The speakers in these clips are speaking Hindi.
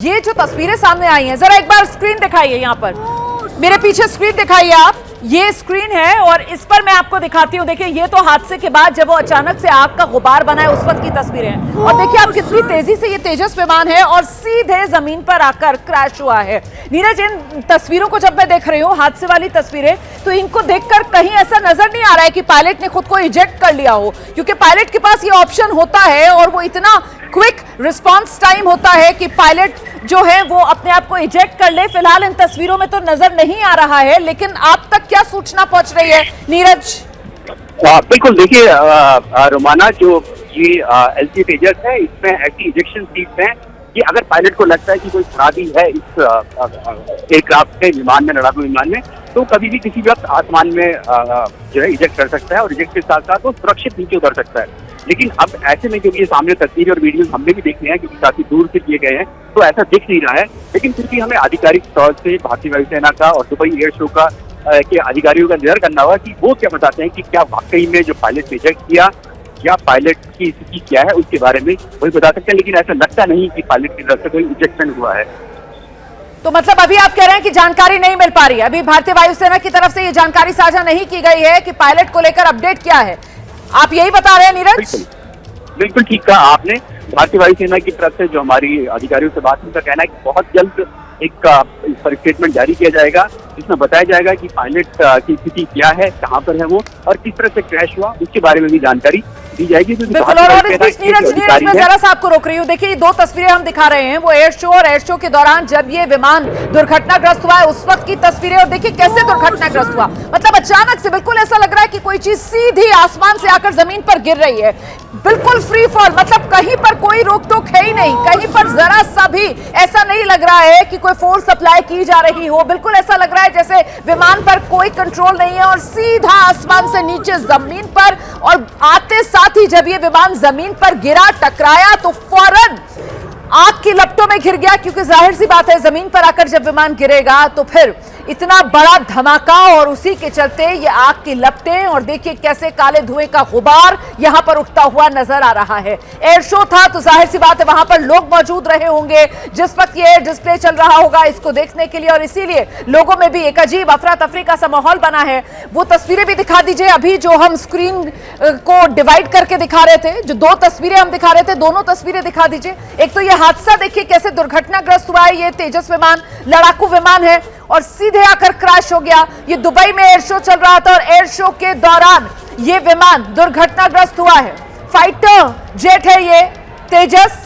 ये जो तस्वीरें सामने आई हैं, जरा एक बार स्क्रीन दिखाइए। यहाँ पर मेरे पीछे स्क्रीन दिखाइए आप, ये स्क्रीन है और इस पर मैं आपको दिखाती हूँ। देखिए ये तो हादसे के बाद जब वो अचानक से आग का गुबार बना है उस वक्त की तस्वीरें हैं और देखिए आप कितनी तेजी से ये तेजस विमान है और सीधे जमीन पर आकर क्रैश हुआ है। नीरज, इन तस्वीरों को जब मैं देख रही हूँ, हादसे वाली तस्वीरें, तो इनको देखकर कहीं ऐसा नजर नहीं आ रहा है कि पायलट ने खुद को इजेक्ट कर लिया हो, क्योंकि पायलट के पास ये ऑप्शन होता है और वो इतना क्विक रिस्पांस टाइम होता है कि पायलट जो है वो अपने आप को इजेक्ट कर ले। फिलहाल इन तस्वीरों में तो नजर नहीं आ रहा है, लेकिन आप तक क्या सूचना पहुंच रही है नीरज? बिल्कुल, देखिए रोमाना, जो ये एलसी तेजस है, इसमें ऐसी इजेक्शन सीट्स हैं कि अगर पायलट को लगता है कि कोई खराबी है इस एयरक्राफ्ट में, विमान में, लड़ाकू विमान में, तो कभी भी किसी वक्त आसमान में जो है इजेक्ट कर सकता है और इजेक्ट के साथ साथ वो सुरक्षित नीचे उतर सकता है। लेकिन अब ऐसे में, क्योंकि ये सामने तस्वीरें और वीडियो हमने भी देखे हैं, क्योंकि काफी दूर से किए गए हैं, तो ऐसा दिख नहीं रहा है। लेकिन फिर भी हमें आधिकारिक तौर से भारतीय वायुसेना का और दुबई एयर शो का के अधिकारियों का इंतजार करना होगा कि वो क्या बताते हैं कि क्या वाकई में जो पायलट ने इजेक्ट किया या पायलट की स्थिति क्या है, उसके बारे में वही बता सकते हैं। लेकिन ऐसा लगता नहीं कि पायलट की तरफ से कोई इजेक्शन हुआ है। तो मतलब अभी आप कह रहे हैं कि जानकारी नहीं मिल पा रही है, अभी भारतीय वायुसेना की तरफ से ये जानकारी साझा नहीं की गई है कि पायलट को लेकर अपडेट क्या है, आप यही बता रहे हैं नीरज? बिल्कुल ठीक कहा आपने। भारतीय वायुसेना की तरफ से जो हमारी अधिकारियों से बात, उनका कहना है कि बहुत जल्द एक इस पर स्टेटमेंट जारी किया जाएगा, जिसमें बताया जाएगा कि पायलट की स्थिति क्या है, कहाँ पर है वो और किस तरह से क्रैश हुआ, उसके बारे में भी जानकारी दी जाएगी। बिल्कुल, और इस बीच नीरज मैं जरा सा आपको रोक रही हूँ। देखिए, दो तस्वीरें हम दिखा रहे हैं, वो एयर शो और एयर शो के दौरान जब ये विमान दुर्घटनाग्रस्त हुआ है उस वक्त की तस्वीरें, और देखिए कैसे दुर्घटनाग्रस्त हुआ। मतलब अचानक से बिल्कुल ऐसा लग रहा है कि कोई चीज सीधी आसमान से आकर जमीन पर गिर रही है, बिल्कुल फ्री फॉल, मतलब कहीं पर कोई रोक टोक है ही नहीं, कहीं पर जरा सा भी ऐसा नहीं लग रहा है कि कोई फोर्स सप्लाई की जा रही हो। बिल्कुल ऐसा लग रहा है जैसे विमान पर कोई कंट्रोल नहीं है और सीधा आसमान से नीचे जमीन पर, और आते साथ ही जब ये विमान जमीन पर गिरा, टकराया, तो फौरन आग की लपटों में घिर गया, क्योंकि जाहिर सी बात है जमीन पर आकर जब विमान गिरेगा तो फिर इतना बड़ा धमाका और उसी के चलते ये आग की लपटें, और देखिए कैसे काले धुएं का गुबार यहां पर उठता हुआ नजर आ रहा है। एयर शो था तो जाहिर सी बात है वहां पर लोग मौजूद रहे होंगे जिस वक्त ये डिस्प्ले चल रहा होगा इसको देखने के लिए, और इसीलिए लोगों में भी एक अजीब अफरा तफरी का सा माहौल बना है। वो तस्वीरें भी दिखा दीजिए, अभी जो हम स्क्रीन को डिवाइड करके दिखा रहे थे, जो दो तस्वीरें हम दिखा रहे थे, दोनों तस्वीरें दिखा दीजिए। एक तो ये हादसा देखिए कैसे दुर्घटनाग्रस्त हुआ है, ये तेजस विमान लड़ाकू विमान है और सीधे आकर क्रैश हो गया। ये दुबई में एयर शो चल रहा था और एयर शो के दौरान ये विमान दुर्घटनाग्रस्त हुआ है। फाइटर जेट है ये तेजस,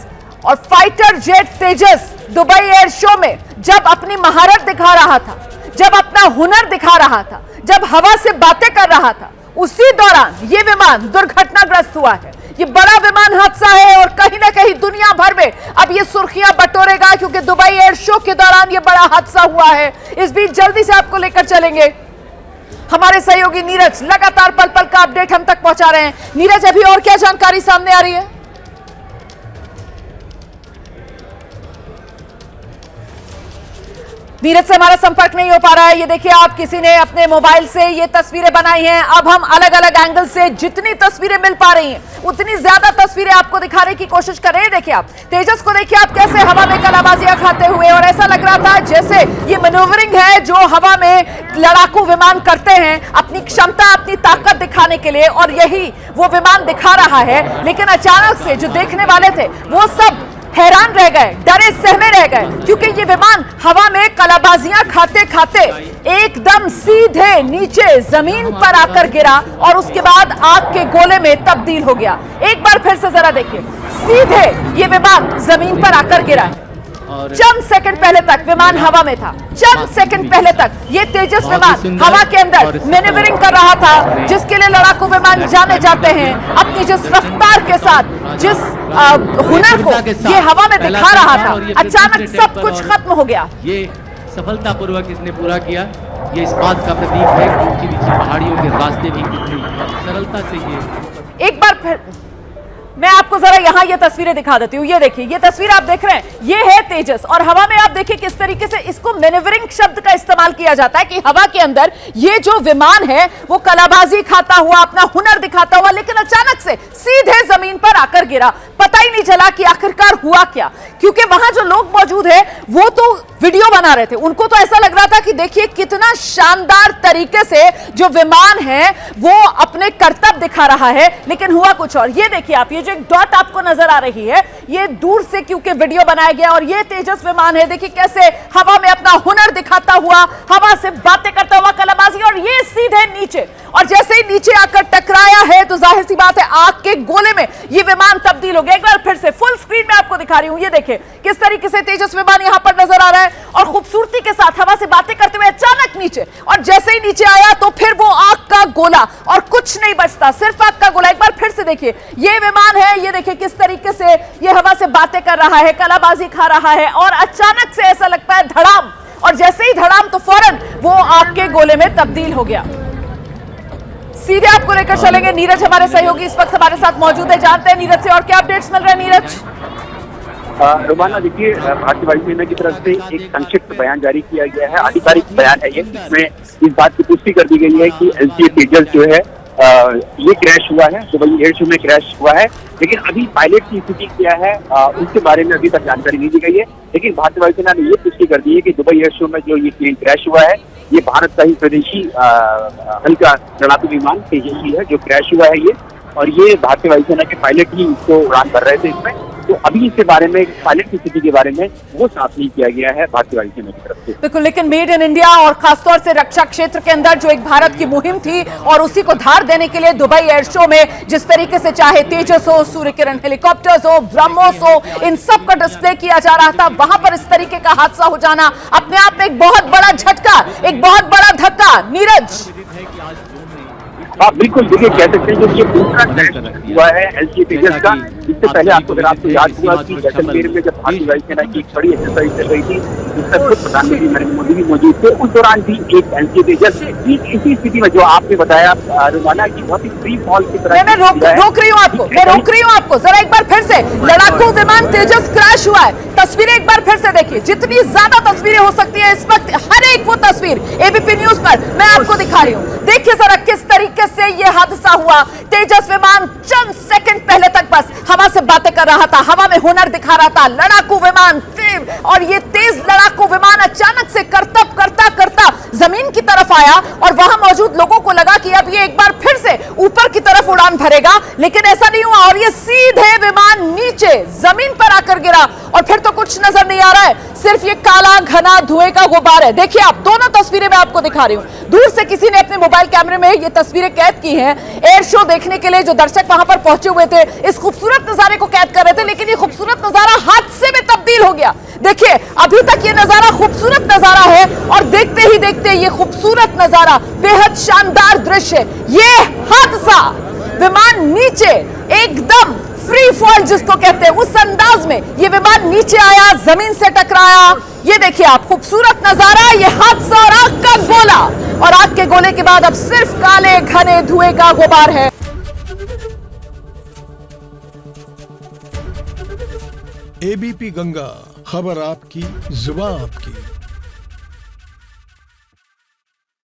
और फाइटर जेट तेजस दुबई एयर शो में जब अपनी महारत दिखा रहा था, जब अपना हुनर दिखा रहा था, जब हवा से बातें कर रहा था, उसी दौरान ये विमान दुर्घटनाग्रस्त हुआ है। ये बड़ा विमान हादसा है और कहीं ना कहीं दुनिया भर में अब ये सुर्खियां बटोरेगा, क्योंकि दुबई एयर शो के दौरान ये बड़ा हादसा हुआ है। इस बीच जल्दी से आपको लेकर चलेंगे, हमारे सहयोगी नीरज लगातार पल पल का अपडेट हम तक पहुंचा रहे हैं। नीरज, अभी और क्या जानकारी सामने आ रही है? नीरज से हमारा संपर्क नहीं हो पा रहा है। ये देखिए आप, किसी ने अपने मोबाइल से ये तस्वीरें बनाई हैं। अब हम अलग अलग एंगल से जितनी तस्वीरें मिल पा रही हैं उतनी ज्यादा तस्वीरें आपको दिखाने की कोशिश कर रहे हैं। देखिए आप तेजस को देखिए आप कैसे हवा में कलाबाजियां खाते हुए, और ऐसा लग रहा था जैसे ये मैन्यूवरिंग है जो हवा में लड़ाकू विमान करते हैं अपनी क्षमता, अपनी ताकत दिखाने के लिए, और यही वो विमान दिखा रहा है। लेकिन अचानक से जो देखने वाले थे वो सब हैरान रह गए, डरे सहमे रह गए, क्योंकि ये विमान हवा में कलाबाजियां खाते खाते एकदम सीधे नीचे जमीन पर आकर गिरा और उसके बाद आग के गोले में तब्दील हो गया। एक बार फिर से जरा देखिए, सीधे ये विमान जमीन पर आकर गिरा। चंद सेकंड पहले तक विमान हवा में था, चंद सेकंड पहले तक ये तेजस विमान हवा के अंदर मैन्यूवरिंग कर रहा था, जिसके लिए लड़ाकू विमान जाने जाते हैं। अपनी जिस रफ्तार के साथ, जिस हुनर को ये हवा में दिखा रहा था, अचानक सब कुछ खत्म हो गया। ये सफलतापूर्वक इसने पूरा किया। ये इस बात का प्रतीक है कि ऊंची नीची पहाड़ियों के रास्ते भी कितनी सरलता से ये। एक बार फिर मैं आपको जरा यहाँ ये तस्वीरें दिखा देती हूँ। ये देखिए, ये तस्वीर आप देख रहे हैं, ये है तेजस, और हवा में आप देखिए किस तरीके से इसको मैनेवरिंग शब्द का इस्तेमाल किया जाता है कि हवा के अंदर ये जो विमान है वो कलाबाजी खाता हुआ, अपना हुनर दिखाता हुआ, लेकिन अचानक से सीधे जमीन पर आकर गिरा। पता ही नहीं चला कि आखिरकार हुआ क्या, क्योंकि वहां जो लोग मौजूद है वो तो वीडियो बना रहे थे, उनको तो ऐसा लग रहा था कि देखिए कितना शानदार तरीके से जो विमान है वो अपने करतब दिखा रहा है, लेकिन हुआ कुछ और। ये देखिए आप, ये जो एक डॉट आपको नजर आ रही है, ये दूर से क्योंकि वीडियो बनाया गया, और ये तेजस विमान है, देखिए कैसे हवा में अपना हुनर दिखाता हुआ, हवा से बातें करता हुआ, कलाबाजी, और ये सीधे नीचे, और जैसे ही नीचे आकर टकराया है तो जाहिर सी बात है आग के गोले में ये विमान तब्दील हो गया। एक बार फिर से फुल स्क्रीन में आपको दिखा रही हूं, ये देखिए किस तरीके से तेजस विमान यहां पर नजर आ रहा है, और खूबसूरती के साथ हवा से बातें करते हुए अचानक नीचे, और जैसे ही नीचे आया तो फिर वो आग का गोला, और कुछ नहीं बचता, सिर्फ आग का गोला। एक बार फिर से देखिए, ये विमान है, ये देखिए किस तरीके से ये हवा से बातें कर रहा है, कलाबाजी खा रहा है, और अचानक से ऐसा लगता है धड़ाम, और जैसे ही धड़ाम तो फौरन वो आग के गोले में तब्दील हो गया। सीधे आपको लेकर चलेंगे, नीरज हमारे सहयोगी इस वक्त हमारे साथ मौजूद है, जानते हैं नीरज से और क्या अपडेट्स मिल रहे हैं। नीरज। रोमाना, देखिए भारतीय वायुसेना की तरफ से एक संक्षिप्त बयान जारी किया गया है, आधिकारिक बयान है ये, जिसमें इस बात की पुष्टि कर दी गई है कि LCA तेजस जो है ये क्रैश हुआ है, दुबई एयर शो में क्रैश हुआ है, लेकिन अभी पायलट की स्थिति क्या है उसके बारे में अभी तक जानकारी नहीं दी गई है। लेकिन भारतीय वायुसेना ने ये पुष्टि कर दी है कि दुबई एयर शो में जो ये प्लेन क्रैश हुआ है, ये भारत का ही स्वदेशी हल्का लड़ाकू विमान तेजस्वी है जो क्रैश हुआ है ये, और ये भारतीय वायुसेना के पायलट ही इसको उड़ान कर रहे थे इसमें। तो अभी इसके बारे में, पायलट की स्थिति के बारे में वो साफ नहीं किया गया है भारतीय वायुसेना की तरफ से। बिल्कुल, लेकिन मेड इन इंडिया और खासतौर से रक्षा क्षेत्र के अंदर जो एक भारत की मुहिम थी, और उसी को धार देने के लिए दुबई एयर शो में जिस तरीके से चाहे तेजस हो, सूर्य किरण हेलीकॉप्टर्स हो, ब्रह्मोस हो, इन सब का डिस्प्ले किया जा रहा था, वहां पर इस तरीके का हादसा हो जाना अपने आप में एक बहुत बड़ा झटका, एक बहुत बड़ा धक्का। नीरज। हाँ बिल्कुल, देखिए कह सकते हैं कि ये दूसरा क्रैश हुआ है LCA तेजस का। इससे पहले आपको याद हुआ कि जैसलमेर में जब भारतीय वायुसेना की एक बड़ी एक्सरसाइज चल रही थी, जिसमें खुद प्रधानमंत्री नरेंद्र मोदी भी मौजूद थे, उस दौरान भी एक LCA तेजस इसी स्थिति में, जो आपने बताया रोमाना की बहुत ही फ्री फॉल की तरह। मैं रोक रही हूँ आपको जरा एक बार फिर से, लड़ाकू विमान तेजस क्रैश हुआ है, तस्वीरें एक बार फिर से देखिए, जितनी ज्यादा तस्वीरें हो सकती है इस वक्त, हर एक वो तस्वीर ABP न्यूज पर मैं आपको दिखा रही हूँ। देखिए जरा किस तरीके से ये हादसा हुआ। तेजस विमान चंद सेकंड पहले तक बस हवा से बातें कर रहा था, हवा में हुनर दिखा रहा था, लड़ाकू विमान, और ये तेज लड़ाकू विमान अचानक से करतब करता करता जमीन की तरफ आया, और वहां मौजूद लोगों को लगा कि अब ये एक बार फिर से ऊपर की तरफ उड़ान भरेगा, लेकिन ऐसा नहीं हुआ, और ये सीधे विमान नीचे जमीन पर आकर गिरा, और फिर तो कुछ नजर नहीं आ रहा है, सिर्फ ये काला घना धुएं का गुब्बार है। देखिए आप, दोनों तस्वीरें मैं आपको दिखा रही हूं, दूर से किसी ने अपने मोबाइल कैमरे में ये तस्वीरें कैद की हैं, एयर शो देखने के लिए जो दर्शक वहां पर पहुंचे हुए थे, इस खूबसूरत नजारे को कैद कर रहे थे, लेकिन ये खूबसूरत नजारा हादसे में तब्दील हो गया। देखिए अभी तक ये नजारा खूबसूरत नजारा है, और देखते ही देखते ये खूबसूरत नजारा, बेहद शानदार दृश्य, ये हादसा, विमान नीचे एकदम फ्री फॉल जिसको कहते हैं, उस अंदाज में ये विमान नीचे आया, जमीन से टकराया। ये देखिए आप, खूबसूरत नजारा, ये हादसा और आग का गोला, और आग के गोले के बाद अब सिर्फ काले घने धुएं का गुबार है। ABP गंगा, खबर आपकी, जुबान आपकी।